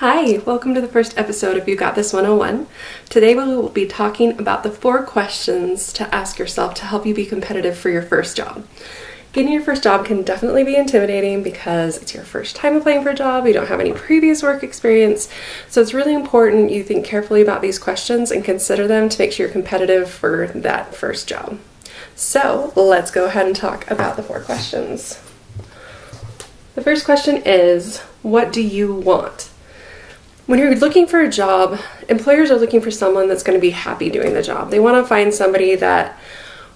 Hi, welcome to the first episode of You Got This 101. Today we will be talking about the 4 questions to ask yourself to help you be competitive for your first job. Getting your first job can definitely be intimidating because it's your first time applying for a job, you don't have any previous work experience, so it's really important you think carefully about these questions and consider them to make sure you're competitive for that first job. So let's go ahead and talk about the 4 questions. The first question is, what do you want? When you're looking for a job, employers are looking for someone that's going to be happy doing the job. They want to find somebody that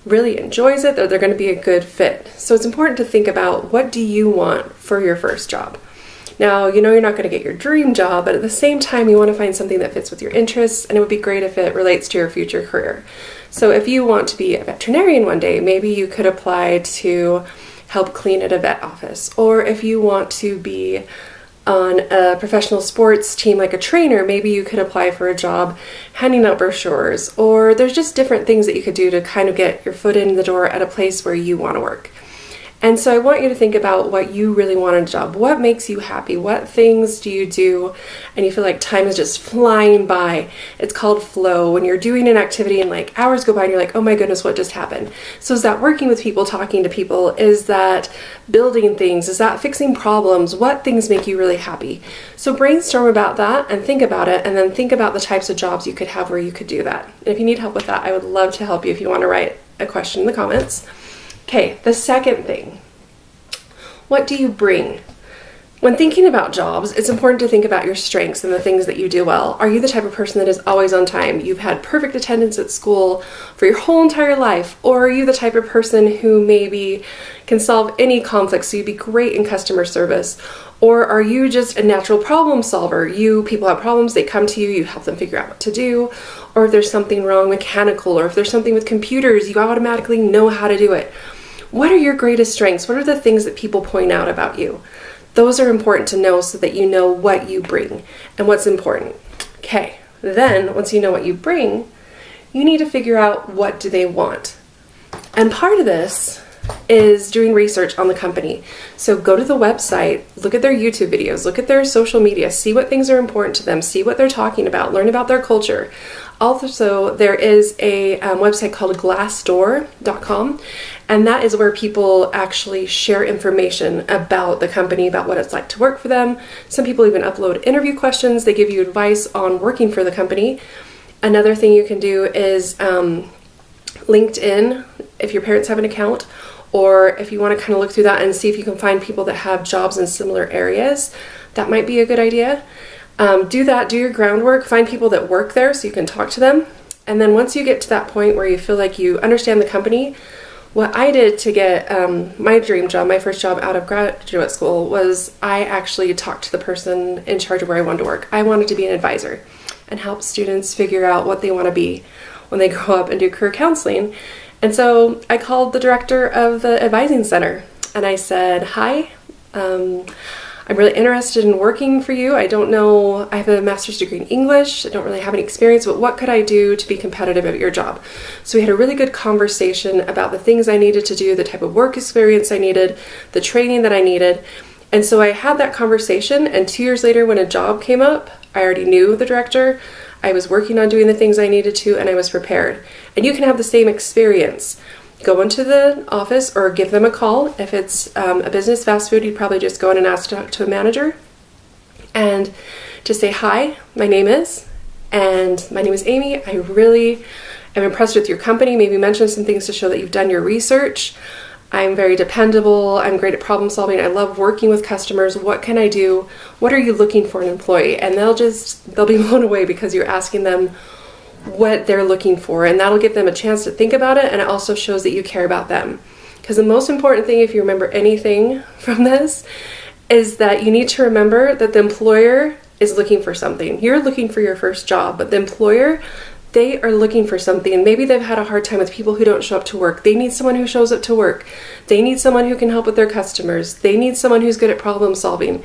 really enjoys it, that they're going to be a good fit. So it's important to think about, what do you want for your first job? Now, you know you're not going to get your dream job, but at the same time, you want to find something that fits with your interests, and it would be great if it relates to your future career. So if you want to be a veterinarian one day, maybe you could apply to help clean at a vet office. Or if you want to be on a professional sports team like a trainer, maybe you could apply for a job handing out brochures, or there's just different things that you could do to kind of get your foot in the door at a place where you want to work. And so I want you to think about what you really want in a job. What makes you happy? What things do you do and you feel like time is just flying by? It's called flow. When you're doing an activity and like hours go by and you're like, oh my goodness, what just happened? So is that working with people, talking to people? Is that building things? Is that fixing problems? What things make you really happy? So brainstorm about that and think about it, and then think about the types of jobs you could have where you could do that. And if you need help with that, I would love to help you if you want to write a question in the comments. Okay, the second thing, what do you bring? When thinking about jobs, it's important to think about your strengths and the things that you do well. Are you the type of person that is always on time? You've had perfect attendance at school for your whole entire life? Or are you the type of person who maybe can solve any conflicts, so you'd be great in customer service? Or are you just a natural problem solver? People have problems, they come to you, you help them figure out what to do. Or if there's something wrong mechanical, or if there's something with computers, you automatically know how to do it. What are your greatest strengths? What are the things that people point out about you? Those are important to know so that you know what you bring and what's important. Okay, then once you know what you bring, you need to figure out, what do they want? And part of this is doing research on the company. So go to the website, look at their YouTube videos, look at their social media, see what things are important to them, see what they're talking about, learn about their culture. Also, there is a website called Glassdoor.com, and that is where people actually share information about the company, about what it's like to work for them. Some people even upload interview questions. They give you advice on working for the company. Another thing you can do is LinkedIn, if your parents have an account, or if you want to kind of look through that and see if you can find people that have jobs in similar areas. That might be a good idea. Do that, do your groundwork, find people that work there so you can talk to them. And then once you get to that point where you feel like you understand the company, what I did to get my dream job, my first job out of graduate school, was I actually talked to the person in charge of where I wanted to work. I wanted to be an advisor and help students figure out what they want to be when they grow up and do career counseling. And so I called the director of the advising center and I said, hi, I'm really interested in working for you. I don't know, I have a master's degree in English. I don't really have any experience, but what could I do to be competitive at your job? So we had a really good conversation about the things I needed to do, the type of work experience I needed, the training that I needed. And so I had that conversation, and 2 years later when a job came up, I already knew the director. I was working on doing the things I needed to, and I was prepared. And you can have the same experience. Go into the office or give them a call. If it's a business fast food, you'd probably just go in and ask to talk to a manager and just say, hi, my name is Amy. I really am impressed with your company. Maybe mention some things to show that you've done your research. I'm very dependable. I'm great at problem solving. I love working with customers. What can I do? What are you looking for in an employee? And they'll be blown away because you're asking them what they're looking for, and that'll give them a chance to think about it, and it also shows that you care about them. Because the most important thing, if you remember anything from this, is that you need to remember that the employer is looking for something. You're looking for your first job, but the employer, they are looking for something. Maybe they've had a hard time with people who don't show up to work. They need someone who shows up to work. They need someone who can help with their customers. They need someone who's good at problem solving.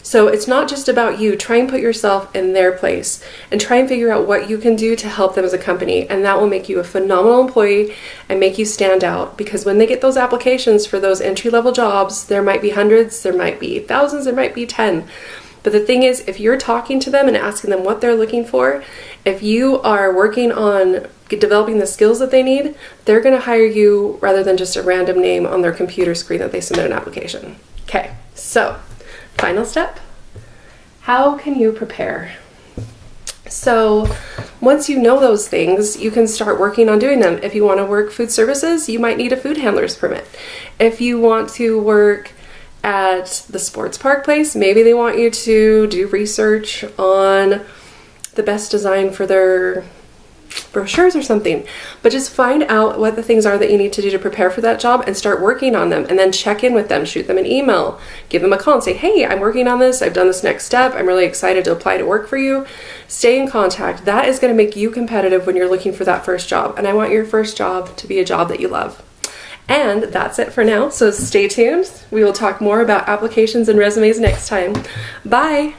So it's not just about you. Try and put yourself in their place and try and figure out what you can do to help them as a company, and that will make you a phenomenal employee and make you stand out, because when they get those applications for those entry-level jobs, there might be hundreds, there might be thousands, there might be 10. But the thing is, if you're talking to them and asking them what they're looking for, if you are working on developing the skills that they need, they're going to hire you rather than just a random name on their computer screen that they submit an application. Okay, so final step. How can you prepare? So once you know those things, you can start working on doing them. If you want to work food services, you might need a food handler's permit. If you want to work at the sports park place, maybe they want you to do research on the best design for their brochures or something. But just find out what the things are that you need to do to prepare for that job and start working on them, and then check in with them, shoot them an email, give them a call and say, hey, I'm working on this, I've done this next step, I'm really excited to apply to work for you. Stay in contact. That is going to make you competitive when you're looking for that first job, and I want your first job to be a job that you love. And that's it for now, so stay tuned. We will talk more about applications and resumes next time. Bye!